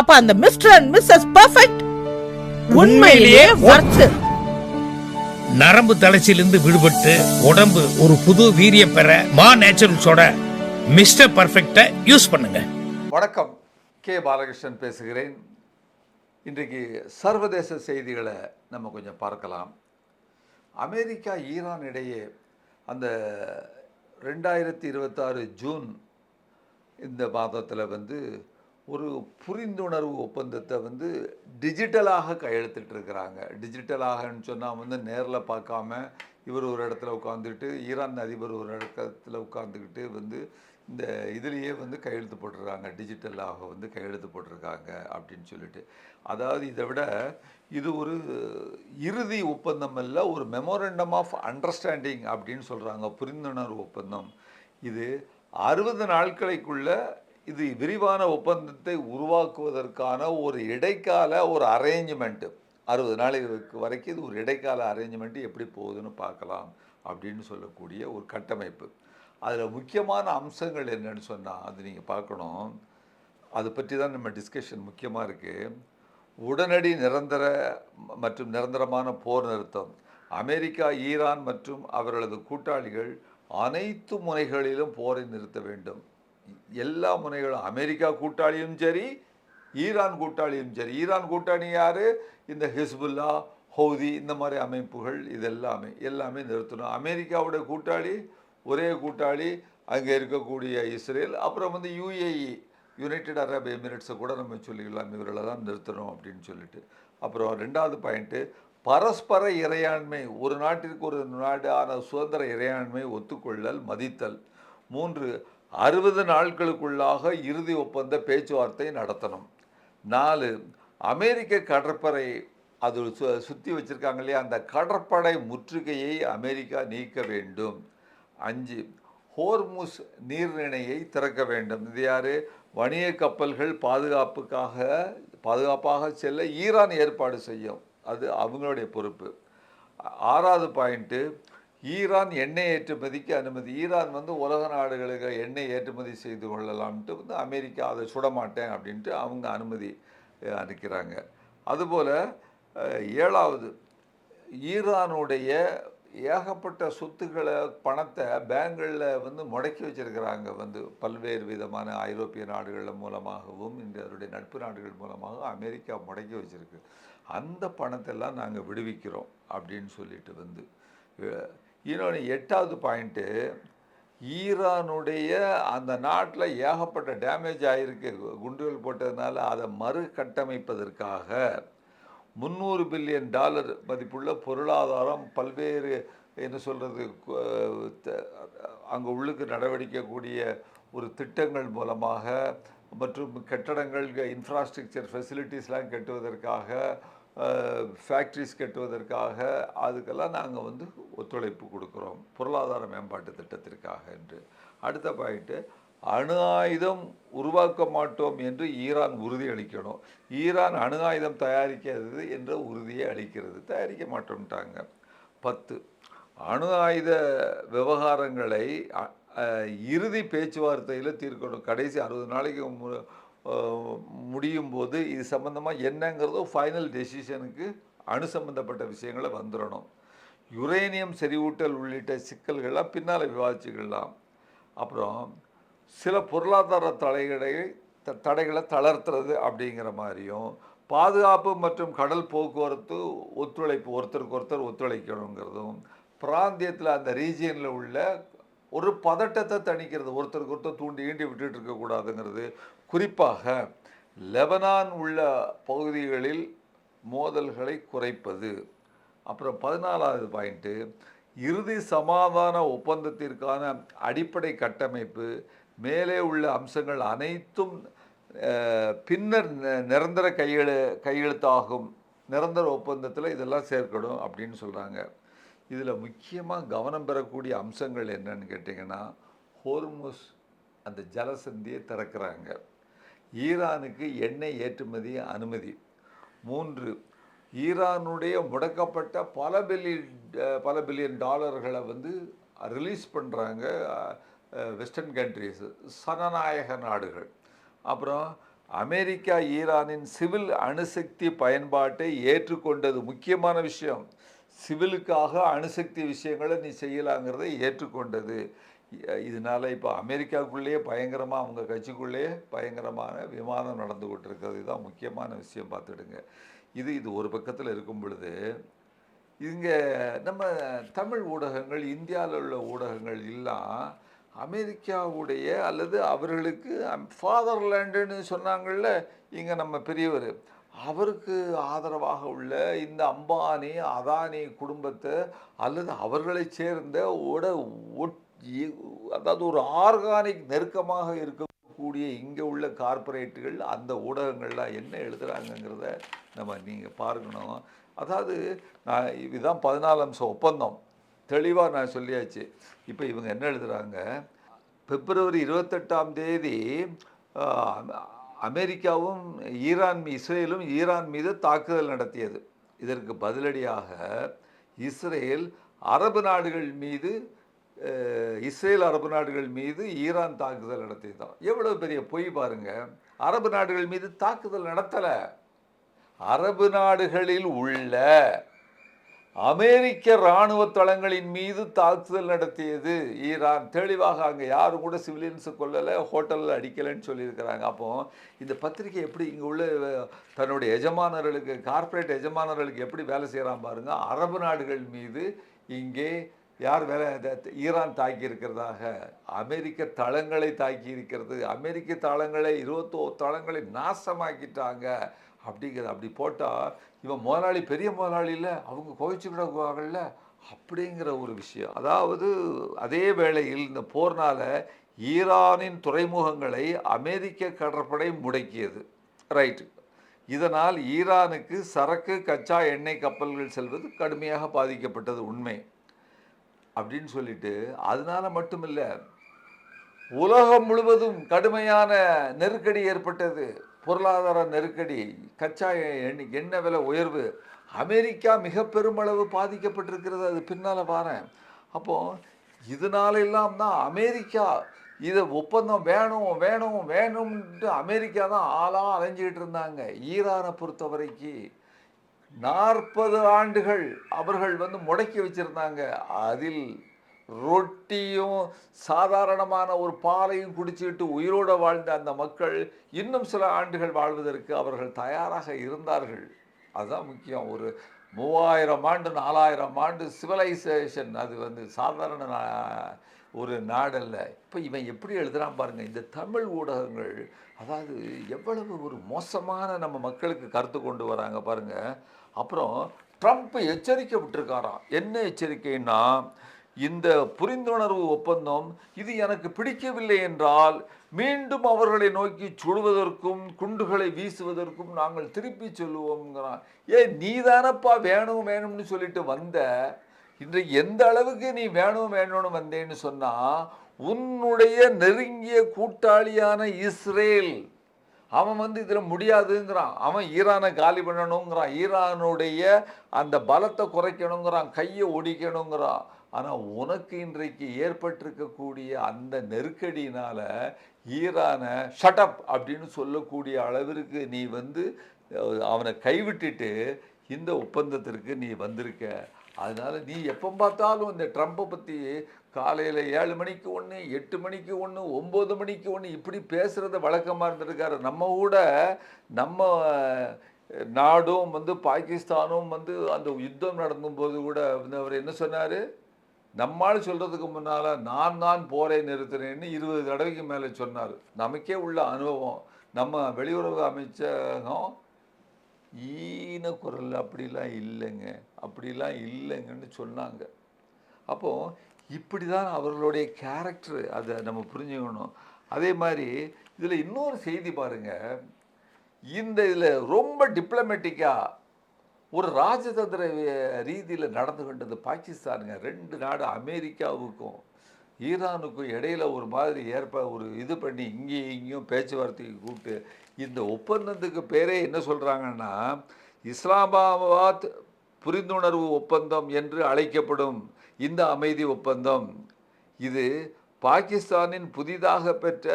அப்ப அந்த mister and Mrs perfect உண்மையிலேயே ஒர்த். நரம்பு தளர்ச்சியிலிருந்து விடுபட்டு உடம்பு ஒரு புது வீரியம் பெற மா நேச்சுரல்ஸோட மிஸ்டர் பர்ஃபெக்ட யூஸ் பண்ணுங்க. வணக்கம், கே பாலகிருஷ்ணன் பேசுகிறேன். இன்றைக்கு சர்வதேச செய்திகளை நம்ம கொஞ்சம் பார்க்கலாம். அமெரிக்கா ஈரான் இடையே அந்த 2026 ஜூன் இந்த மாதத்தில் ஒரு புரிந்துணர்வு ஒப்பந்தத்தை டிஜிட்டலாக கையெழுத்திட்டிருக்கிறாங்க. டிஜிட்டலாகன்னு சொன்னால் நேரில் பார்க்காம இவர் ஒரு இடத்துல உட்காந்துக்கிட்டு, ஈரான் அதிபர் ஒரு இடத்துல உட்காந்துக்கிட்டு இந்த இதுலேயே கையெழுத்து போட்டிருக்காங்க. டிஜிட்டலாக கையெழுத்து போட்டிருக்காங்க அப்படின்னு சொல்லிட்டு. அதாவது இதை விட இது ஒரு இறுதி ஒப்பந்தம் அல்ல, ஒரு மெமோரண்டம் ஆஃப் அண்டர்ஸ்டாண்டிங் அப்படின்னு சொல்கிறாங்க. புரிந்துணர்வு ஒப்பந்தம். இது 60 நாட்களுக்குள்ள இது விரிவான ஒப்பந்தத்தை உருவாக்குவதற்கான ஒரு இடைக்கால ஒரு அரேஞ்ச்மெண்ட்டு. 60 நாளைக்கு வரைக்கும் இது ஒரு இடைக்கால அரேஞ்ச்மெண்ட்டு எப்படி போகுதுன்னு பார்க்கலாம் அப்படின்னு சொல்லக்கூடிய ஒரு கட்டமைப்பு. அதில் முக்கியமான அம்சங்கள் என்னன்னு சொன்னால் அது நீங்கள் பார்க்கணும். அதை பற்றி தான் நம்ம டிஸ்கஷன் முக்கியமாக இருக்குது. உடனடி நிரந்தர மற்றும் நிரந்தரமான போர் நிறுத்தம். அமெரிக்கா, ஈரான் மற்றும் அவர்களது கூட்டாளிகள் அனைத்து முனைகளிலும் போரை நிறுத்த வேண்டும். எல்லா முனைகளும், அமெரிக்கா கூட்டாளியும் சரி, ஈரான் கூட்டாளியும் சரி. ஈரான் கூட்டாளி யார்? இந்த ஹிஸ்புல்லா, ஹவுதி, இந்த மாதிரி அமைப்புகள். இது எல்லாமே நிறுத்தணும். அமெரிக்காவுடைய கூட்டாளி, ஒரே கூட்டாளி அங்கே இருக்கக்கூடிய இஸ்ரேல். அப்புறம் யுஏஇ, யுனைடெட் அரப் எமிரேட்ஸை கூட நம்ம சொல்லிக்கலாம். இவர்களை தான் நிறுத்தணும் அப்படின்னு சொல்லிட்டு. அப்புறம் 2வது பாயிண்ட்டு, பரஸ்பர இறையாண்மை. ஒரு நாட்டிற்கு ஒரு நாடான சுதந்திர இறையாண்மை ஒத்துக்கொள்ளல், மதித்தல். 3, 60 நாட்களுக்குள்ளாக இறுதி ஒப்பந்த பேச்சுவார்த்தை நடத்தணும். 4, அமெரிக்க கடற்படை அது சுற்றி வச்சுருக்காங்க இல்லையா, அந்த கடற்படை முற்றுகையை அமெரிக்கா நீக்க வேண்டும். 5, ஹோர்முஸ் நீர்நிலையை திறக்க வேண்டும். இது யார்? வணிக கப்பல்கள் பாதுகாப்பாக செல்ல ஈரான் ஏற்பாடு செய்யும். அது அவங்களுடைய பொறுப்பு. 6வது பாயிண்ட்டு, ஈரான் எண்ணெய் ஏற்றுமதிக்கு அனுமதி. ஈரான் உலக நாடுகளுக்கு எண்ணெய் ஏற்றுமதி செய்து கொள்ளலாம்ட்டு அமெரிக்கா அதை சுடமாட்டேன் அப்படின்ட்டு அவங்க அனுமதி அளிக்கிறாங்க. அதுபோல் 7வது, ஈரானுடைய ஏகப்பட்ட சொத்துக்களை, பணத்தை பேங்குகளில் முடக்கி வச்சுருக்கிறாங்க. பல்வேறு விதமான ஐரோப்பிய நாடுகள் மூலமாகவும் அவருடைய நட்பு நாடுகள் மூலமாக அமெரிக்கா முடக்கி வச்சுருக்கு. அந்த பணத்தெல்லாம் நாங்கள் விடுவிக்கிறோம் அப்படின்னு சொல்லிட்டு இன்னொன்று 8வது பாயிண்ட்டு, ஈரானுடைய அந்த நாட்டில் ஏகப்பட்ட டேமேஜ் ஆகிருக்கு குண்டுகள் போட்டதுனால. அதை மறுகட்டமைப்பதற்காக $300 பில்லியன் மதிப்புள்ள பொருளாதாரம், பல்வேறு அங்கே உள்ளுக்கு நடவடிக்கக்கூடிய ஒரு திட்டங்கள் மூலமாக மற்றும் கட்டடங்கள், இன்ஃப்ராஸ்ட்ரக்சர் ஃபெசிலிட்டிஸ்லாம் கட்டுவதற்காக, ஃபேக்ட்ரிஸ் கட்டுவதற்காக, அதுக்கெல்லாம் நாங்கள் ஒத்துழைப்பு கொடுக்குறோம் பொருளாதார மேம்பாட்டு திட்டத்திற்காக என்று. அடுத்த பாயிண்ட்டு, அணு ஆயுதம் உருவாக்க மாட்டோம் என்று ஈரான் உறுதி அளிக்கணும். ஈரான் அணு ஆயுதம் தயாரிக்கிறது என்ற உறுதியை அளிக்கிறது. தயாரிக்க மாட்டோம்ட்டாங்க. 10, அணு ஆயுத விவகாரங்களை இறுதி பேச்சுவார்த்தையில் தீர்க்கணும். கடைசி 60 நாளைக்கு முடியும் போது இது சம்பந்தமாக என்னங்கிறதோ ஃபைனல் டெசிஷனுக்கு அணு சம்பந்தப்பட்ட விஷயங்களை வந்துடணும். யுரேனியம் செறிவூட்டல் உள்ளிட்ட சிக்கல்கள்லாம் பின்னால் விவாதிச்சுக்கலாம். அப்புறம் சில பொருளாதார தடைகளை தளர்த்துறது அப்படிங்கிற மாதிரியும், பாதுகாப்பு மற்றும் கடல் போக்குவரத்து ஒத்துழைப்பு, ஒருத்தருக்கு ஒருத்தர் ஒத்துழைக்கணுங்கிறதும், பிராந்தியத்தில் அந்த ரீஜியனில் உள்ள ஒரு பதட்டத்தை தணிக்கிறது, ஒருத்தருக்கு ஒருத்தர் தூண்டி விட்டுட்டு இருக்கக்கூடாதுங்கிறது. குறிப்பாக லெபனான் உள்ள பகுதிகளில் மோதல்களை குறைப்பது. அப்புறம் 14வது பாயிண்ட்டு, இறுதி சமாதான ஒப்பந்தத்திற்கான அடிப்படை கட்டமைப்பு, மேலே உள்ள அம்சங்கள் அனைத்தும் பின்னர் நிரந்தர கையெழுத்தாகும் நிரந்தர ஒப்பந்தத்தில் இதெல்லாம் சேர்க்கணும் அப்படின்னு சொல்கிறாங்க. இதில் முக்கியமாக கவனம் பெறக்கூடிய அம்சங்கள் என்னன்னு கேட்டிங்கன்னா, ஹோர்முஸ் அந்த ஜலசந்தியை திறக்கிறாங்க. ஈரானுக்கு எண்ணெய் ஏற்றுமதி அனுமதி. 3, ஈரானுடைய முடக்கப்பட்ட பல பில்லியன் டாலர்களை ரிலீஸ் பண்ணுறாங்க வெஸ்டர்ன் கண்ட்ரீஸு, சனநாயக நாடுகள். அப்புறம் அமெரிக்கா ஈரானின் சிவில் அணுசக்தி பயன்பாட்டை ஏற்றுக்கொண்டது. முக்கியமான விஷயம், சிவிலுக்காக அணுசக்தி விஷயங்களை நீ செய்யலாங்கிறதை ஏற்றுக்கொண்டது. இதனால இப்போ அமெரிக்காவுக்குள்ளேயே பயங்கரமாக, அவங்க கட்சிக்குள்ளேயே பயங்கரமான விவாதம் நடந்து கொண்டிருக்கிறது. இதுதான் முக்கியமான விஷயம், பார்த்துடுங்க. இது ஒரு பக்கத்தில் இருக்கும் பொழுது, இங்கே நம்ம தமிழ் ஊடகங்கள், இந்தியாவில் உள்ள ஊடகங்கள் எல்லாம் அமெரிக்காவுடைய அல்லது அவர்களுக்கு ஃபாதர்லேண்டுன்னு சொன்னாங்கள்ல, இங்கே நம்ம பெரியவர், அவருக்கு ஆதரவாக உள்ள இந்த அம்பானி அதானி குடும்பத்தை அல்லது அவர்களை சேர்ந்த அதாவது ஒரு ஆர்கானிக் நெருக்கமாக இருக்கக்கூடிய இங்கே உள்ள கார்ப்பரேட்டுகள், அந்த ஊடகங்கள்லாம் என்ன எழுதுகிறாங்கங்கிறத நீங்கள் பார்க்கணும். அதாவது இதுதான் 14 அம்ச ஒப்பந்தம், தெளிவாக நான் சொல்லியாச்சு. இப்போ இவங்க என்ன எழுதுகிறாங்க, பிப்ரவரி 28ஆம் தேதி அமெரிக்காவும் இஸ்ரேலும் ஈரான் மீது தாக்குதல் நடத்தியது. இதற்கு பதிலடியாக இஸ்ரேல் அரபு நாடுகள் மீது ஈரான் தாக்குதல் நடத்தியதான். எவ்வளவு பெரிய பொய் பாருங்க. அரபு நாடுகள் மீது தாக்குதல் நடத்தலை, அரபு நாடுகளில் உள்ள அமெரிக்க இராணுவ தளங்களின் மீது தாக்குதல் நடத்தியது ஈரான். தெளிவாக அங்கே யாரும் கூட சிவிலியன்ஸை கொல்லலை, ஹோட்டலில் அடிக்கலைன்னு சொல்லியிருக்கிறாங்க. அப்போ இந்த பத்திரிகை எப்படி இங்கே உள்ள தன்னுடைய எஜமானர்களுக்கு, கார்ப்பரேட் எஜமானர்களுக்கு எப்படி வேலை செய்கிறான் பாருங்க. அரபு நாடுகள் மீது இங்கே யார் ஈரான் தாக்கி இருக்கிறதாக, அமெரிக்க தளங்களை தாக்கி இருக்கிறது, அமெரிக்க தளங்களை 21 தளங்களை நாசமாக்கிட்டாங்க அப்படிங்கிறது. அப்படி போட்டால் இவன் முதலாளி, பெரிய முதலாளி இல்லை, அவங்க குவைச்சுக்கிடக்குவாங்கல்ல அப்படிங்கிற ஒரு விஷயம். அதாவது அதே வேளையில் இந்த போர்னால ஈரானின் துறைமுகங்களை அமெரிக்க கடற்படை முடக்கியது. ரைட்டு. இதனால் ஈரானுக்கு சரக்கு, கச்சா எண்ணெய் கப்பல்கள் செல்வது கடுமையாக பாதிக்கப்பட்டது, உண்மை அப்படின்னு சொல்லிட்டு, அதனால மட்டுமில்லை, உலகம் முழுவதும் கடுமையான நெருக்கடி ஏற்பட்டது, பொருளாதார நெருக்கடி, கச்சா எண்ணெய் விலை உயர்வு. அமெரிக்கா மிக பெருமளவு பாதிக்கப்பட்டிருக்கிறது. அது பின்னால் பாரேன். அப்போ இதனால எல்லாம் தான் அமெரிக்கா இதை ஒப்பந்தம் வேணும்ன்ட்டு அமெரிக்கா தான் ஆளாக அலைஞ்சிக்கிட்டு இருந்தாங்க. ஈரானை பொறுத்த வரைக்கும் 40 ஆண்டுகள் அவர்கள் முடக்கி வச்சிருந்தாங்க. அதில் ரொட்டியும் சாதாரணமான ஒரு பாலையும் குடிச்சுக்கிட்டு உயிரோடு வாழ்ந்த அந்த மக்கள் இன்னும் சில ஆண்டுகள் வாழ்வதற்கு அவர்கள் தயாராக இருந்தார்கள். அதுதான் முக்கியம். ஒரு 3000 ஆண்டு 4000 ஆண்டு சிவிலைசேஷன், அது சாதாரண ஒரு நாடல்ல. இப்போ இவன் எப்படி எழுதுறான் பாருங்க. இந்த தமிழ் ஊடகங்கள் அதாவது எவ்வளவு ஒரு மோசமான நம்ம மக்களுக்கு கருத்து கொண்டு வராங்க பாருங்க. அப்புறம் ட்ரம்ப் எச்சரிக்கை விட்டுருக்காராம். என்ன எச்சரிக்கைன்னா, இந்த புரிந்துணர்வு ஒப்பந்தம் இது எனக்கு பிடிக்கவில்லை என்றால் மீண்டும் அவர்களை நோக்கி சுடுவதற்கும் குண்டுகளை வீசுவதற்கும் நாங்கள் திருப்பி சொல்லுவோம்ங்கிறான். நீதானப்பா வேணும்னு சொல்லிட்டு வந்த, இன்றைக்கு எந்த அளவுக்கு நீ வேணும்னு வந்தேன்னு சொன்னா, உன்னுடைய நெருங்கிய கூட்டாளியான இஸ்ரேல் அவன் இதில் முடியாதுங்கிறான். அவன் ஈரானை காலி பண்ணணுங்கிறான், ஈரானுடைய அந்த பலத்தை குறைக்கணுங்கிறான், கையை ஒடிக்கணுங்கிறான். ஆனால் உனக்கு இன்றைக்கு ஏற்பட்டிருக்கக்கூடிய அந்த நெருக்கடியினால் ஈரானை ஷட்டப் அப்படின்னு சொல்லக்கூடிய அளவிற்கு நீ அவனை கைவிட்டுட்டு இந்த ஒப்பந்தத்திற்கு நீ வந்திருக்க. அதனால் நீ எப்போ பார்த்தாலும் இந்த ட்ரம்ப்பை பற்றி காலையில் 7 மணிக்கு ஒன்று, 8 மணிக்கு ஒன்று, 9 மணிக்கு ஒன்று இப்படி பேசுகிறத வழக்கமாக இருந்திருக்காரு. நம்ம நாடும் பாகிஸ்தானும் அந்த யுத்தம் நடக்கும்போது கூட அவர் என்ன சொன்னார், நம்மால் சொல்கிறதுக்கு முன்னால் நான் போரை நிறுத்தினேன்னு 20 தடவைக்கு மேலே சொன்னார். நமக்கே உள்ள அனுபவம். நம்ம வெளியுறவு அமைச்சகம் ஈன குரல் அப்படிலாம் இல்லைங்கன்னு சொன்னாங்க. அப்போது இப்படி தான் அவர்களுடைய கேரக்டர், அதை நம்ம புரிஞ்சுக்கணும். அதே மாதிரி இதில் இன்னொரு செய்தி பாருங்கள். இதில் ரொம்ப டிப்ளமேட்டிக்காக ஒரு ராஜதந்திர ரீதியில் நடந்து கொண்டது பாகிஸ்தானுங்க. 2 நாடு அமெரிக்காவுக்கும் ஈரானுக்கும் இடையில் ஒரு மாதிரி ஒரு இது பண்ணி இங்கேயும் பேச்சுவார்த்தைக்கு கூப்பிட்டு இந்த ஒப்பந்தத்துக்கு பேரே என்ன சொல்கிறாங்கன்னா, இஸ்லாமாபாத் புரிந்துணர்வு ஒப்பந்தம் என்று அழைக்கப்படும் இந்த அமைதி ஒப்பந்தம். இது பாகிஸ்தானின் புதிதாக பெற்ற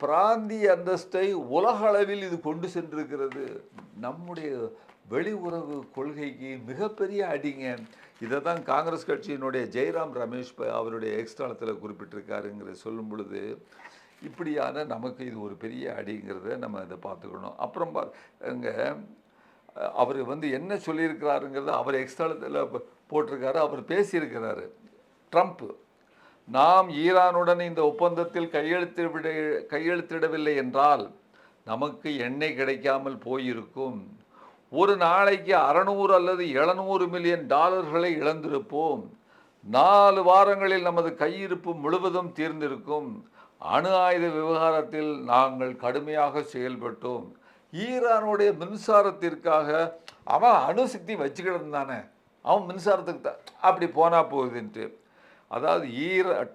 பிராந்திய அந்தஸ்தை உலக அளவில் இது கொண்டு சென்றிருக்கிறது. நம்முடைய வெளியுறவு கொள்கைக்கு மிகப்பெரிய அடிங்க. இதை தான் காங்கிரஸ் கட்சியினுடைய ஜெய்ராம் ரமேஷ் அவருடைய எக்ஸ்தலத்தில் குறிப்பிட்டிருக்காருங்கிற சொல்லும் பொழுது இப்படியான நமக்கு இது ஒரு பெரிய அடிங்கிறத நம்ம இதை பார்த்துக்கணும். அப்புறம் அங்கே அவர் என்ன சொல்லியிருக்கிறாருங்கிறத அவர் எக்ஸ்தலத்தில் போட்டிருக்காரு. அவர் பேசியிருக்கிறாரு. ட்ரம்ப், நாம் ஈரானுடன் இந்த ஒப்பந்தத்தில் கையெழுத்திடவில்லை என்றால் நமக்கு எண்ணெய் கிடைக்காமல் போயிருக்கும். ஒரு நாளைக்கு 600 அல்லது 700 மில்லியன் டாலர்களை இழந்திருப்போம். 4 வாரங்களில் நமது கையிருப்பு முழுவதும் தீர்ந்திருக்கும். அணு ஆயுத விவகாரத்தில் நாங்கள் கடுமையாக செயல்பட்டோம். ஈரானுடைய மின்சாரத்திற்காக அவன் அணுசக்தி வச்சுக்கிட்டு தானே, அவன் மின்சாரத்துக்கு தான் அப்படி போனால் போகுதுன்ட்டு. அதாவது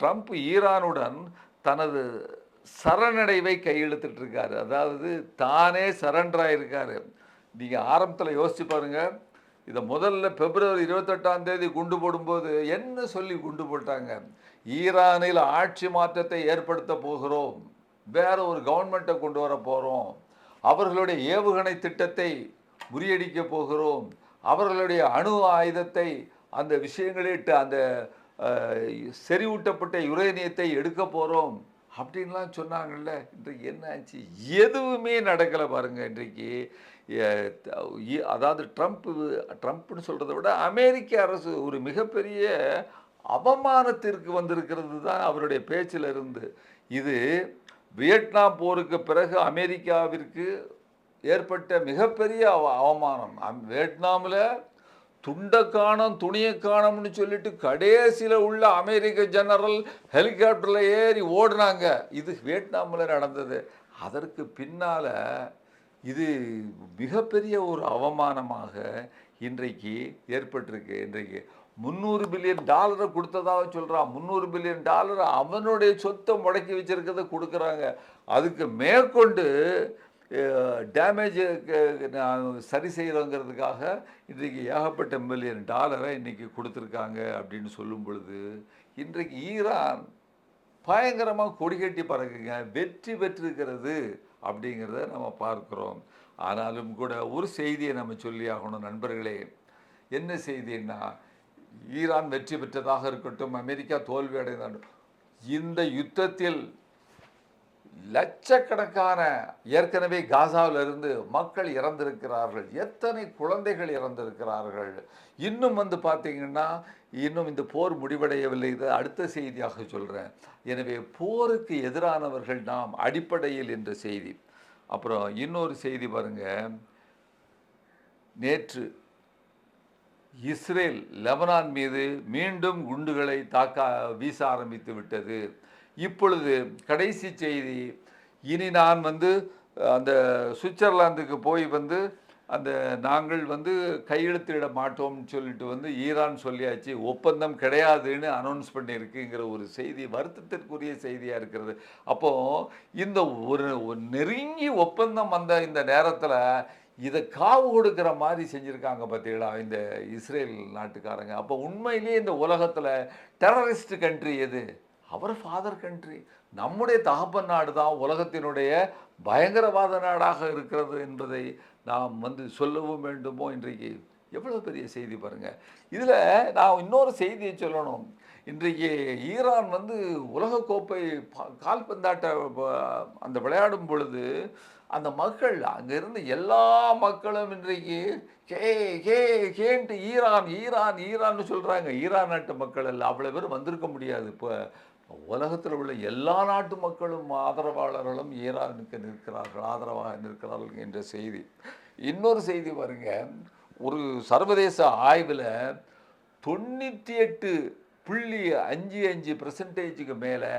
ட்ரம்ப் ஈரானுடன் தனது சரணடைவை கையெழுத்திட்டு இருக்காரு. அதாவது தானே சரண்டராக இருக்காரு. நீங்கள் ஆரம்பத்தில் யோசிச்சு பாருங்க. இதை முதல்ல பிப்ரவரி 28ஆம் தேதி குண்டு போடும்போது என்ன சொல்லி குண்டு போட்டாங்க? ஈரானில் ஆட்சி மாற்றத்தை ஏற்படுத்த போகிறோம், வேற ஒரு கவர்மெண்ட்டை கொண்டு வர போகிறோம், அவர்களுடைய ஏவுகணை திட்டத்தை முறியடிக்க போகிறோம், அவர்களுடைய அணு ஆயுதத்தை அந்த விஷயங்களிட்டு அந்த செறிவூட்டப்பட்ட யுரேனியத்தை எடுக்க போகிறோம் அப்படின்லாம் சொன்னாங்கல்ல. இன்றைக்கு என்ன ஆச்சு? எதுவுமே நடக்கலை பாருங்க. இன்றைக்கு அதாவது ட்ரம்ப்னு சொல்கிறத விட அமெரிக்க அரசு ஒரு மிகப்பெரிய அவமானத்திற்கு வந்திருக்கிறது தான் அவருடைய பேச்சில் இருந்து. இது வியட்நாம் போருக்கு பிறகு அமெரிக்காவிற்கு ஏற்பட்ட மிகப்பெரிய அவமானம். வியட்நாமில் துண்டை காணோம் துணியை காணோம்னு சொல்லிட்டு கடைசியில் உள்ள அமெரிக்க ஜெனரல் ஹெலிகாப்டரில் ஏறி ஓடினாங்க. இது வியட்நாமில் நடந்தது. அதற்கு பின்னால் இது மிகப்பெரிய ஒரு அவமானமாக இன்றைக்கு ஏற்பட்டிருக்கு. இன்றைக்கு 300 பில்லியன் டாலரை கொடுத்ததாக சொல்கிறான். 300 பில்லியன் டாலர் அவனுடைய சொத்தை முடக்கி வச்சிருக்கிறத கொடுக்குறாங்க. அதுக்கு மேற்கொண்டு டேமேஜ் சரி செய்கிறோங்கிறதுக்காக இன்றைக்கு ஏகப்பட்ட மில்லியன் டாலரை இன்றைக்கி கொடுத்துருக்காங்க அப்படின்னு சொல்லும் பொழுது இன்றைக்கு ஈரான் பயங்கரமாக கொடிகட்டி பறக்குங்க, வெற்றி பெற்றிருக்கிறது அப்படிங்கிறத நம்ம பார்க்குறோம். ஆனாலும் கூட ஒரு செய்தியை நம்ம சொல்லி ஆகணும் நண்பர்களே. என்ன செய்தின்னா, ஈரான் வெற்றி பெற்றதாக இருக்கட்டும், அமெரிக்கா தோல்வி அடைந்தாலும், இந்த யுத்தத்தில் லட்சக்கணக்கான ஏற்கனவே காசாவிலிருந்து மக்கள் இறந்திருக்கிறார்கள். எத்தனை குழந்தைகள் இறந்திருக்கிறார்கள். இன்னும் பார்த்தீங்கன்னா இன்னும் இந்த போர் முடிவடையவில்லை. இது அடுத்த செய்தியாக சொல்கிறேன். எனவே போருக்கு எதிரானவர்கள் நாம் அடிப்படையில் என்ற செய்தி. அப்புறம் இன்னொரு செய்தி பாருங்க. நேற்று இஸ்ரேல் லெபனான் மீது மீண்டும் குண்டுகளை வீச ஆரம்பித்து விட்டது. இப்பொழுது கடைசி செய்தி, இனி நான் அந்த சுவிட்சர்லாந்துக்கு போய் அந்த நாங்கள் கையெழுத்திட மாட்டோம்னு சொல்லிட்டு ஈரான் சொல்லியாச்சு, ஒப்பந்தம் கிடையாதுன்னு அனௌன்ஸ் பண்ணியிருக்குங்கிற ஒரு செய்தி வருத்தத்திற்குரிய செய்தியாக இருக்கிறது. அப்போது இந்த ஒரு நெருங்கி ஒப்பந்தம் இந்த நேரத்தில் இதை காவு கொடுக்குற மாதிரி செஞ்சுருக்காங்க பார்த்தீங்களா இந்த இஸ்ரேல் நாட்டுக்காரங்க. அப்போ உண்மையிலேயே இந்த உலகத்தில் டெரரிஸ்ட் கண்ட்ரி எது? அவர் ஃபாதர் கண்ட்ரி. நம்முடைய தகப்பன் நாடு தான் உலகத்தினுடைய பயங்கரவாத நாடாக இருக்கிறது என்பதை நாம் சொல்லவும் வேண்டுமோ? இன்றைக்கு எவ்வளோ பெரிய செய்தி பாருங்கள். இதில் நான் இன்னொரு செய்தியை சொல்லணும். இன்றைக்கு ஈரான் உலகக்கோப்பை கால்பந்தாட்ட அந்த விளையாடும் பொழுது அந்த மக்கள் அங்கே இருந்து எல்லா மக்களும் இன்றைக்கு கேன்ட்டு ஈரான் ஈரான் ஈரான்னு சொல்கிறாங்க. ஈரான் நாட்டு மக்கள் எல்லாம் அவ்வளோ பேர் வந்திருக்க முடியாது. இப்போ உலகத்தில் உள்ள எல்லா நாட்டு மக்களும் ஆதரவாளர்களும் ஈரானுக்கு நிற்கிறார்கள், ஆதரவாக நிற்கிறார்கள் என்ற செய்தி. இன்னொரு செய்தி பாருங்க. ஒரு சர்வதேச ஆய்வில் 98.55% மேலே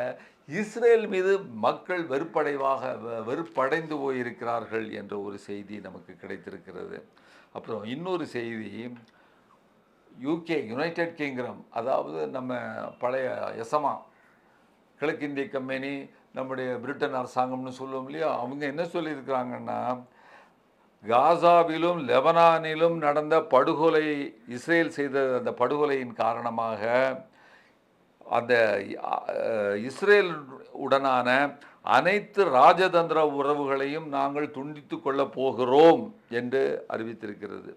இஸ்ரேல் மீது மக்கள் வெறுப்படைந்து போயிருக்கிறார்கள் என்ற ஒரு செய்தி நமக்கு கிடைத்திருக்கிறது. அப்புறம் இன்னொரு செய்தி, யூகே யுனைடெட் கிங்டம், அதாவது நம்ம பழைய எசமா கிழக்கிந்திய கம்பெனி, நம்முடைய பிரிட்டன் அரசாங்கம்னு சொல்லுவோம் இல்லையா, அவங்க என்ன சொல்லியிருக்கிறாங்கன்னா, காசாவிலும் லெபனானிலும் நடந்த படுகொலை, இஸ்ரேல் செய்த அந்த படுகொலையின் காரணமாக அந்த இஸ்ரேல் உடனான அனைத்து ராஜதந்திர உறவுகளையும் நாங்கள் துண்டித்து கொள்ள போகிறோம் என்று அறிவித்திருக்கிறது.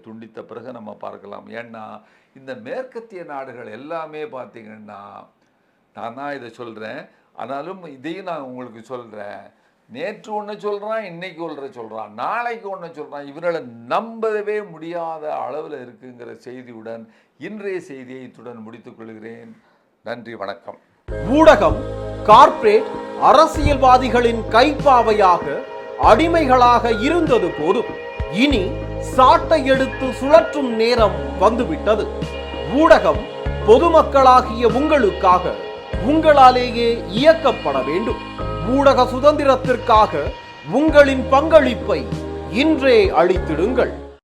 துண்டித்த பிறகு நம்ம பார்க்கலாம். ஏன்னா இந்த மேற்கத்திய நாடுகள் எல்லாமே பார்த்தீங்கன்னா, நான் தான் இதை சொல்கிறேன், ஆனாலும் இதையும் நான் உங்களுக்கு சொல்கிறேன். நேற்று ஒன்று சொல்கிறான், இன்னைக்கு ஒன்று சொல்கிறான், நாளைக்கு ஒன்று சொல்கிறான். இவர்களை நம்பவே முடியாத அளவில் இருக்குங்கிற செய்தியுடன் இன்றைய செய்தியை இத்துடன் முடித்துக் கொள்கிறேன். நன்றி, வணக்கம். ஊடகம் கார்ப்பரேட் அரசியல்வாதிகளின் கைப்பாவையாக அடிமைகளாக இருந்தது போதும். இனி சாட்டை எடுத்து சுழற்றும் நேரம் வந்துவிட்டது. ஊடகம் பொதுமக்களாகிய உங்களுக்காக உங்களாலேயே இயக்கப்பட வேண்டும். ஊடக சுதந்திரத்திற்காக உங்களின் பங்களிப்பை இன்றே அளித்திடுங்கள்.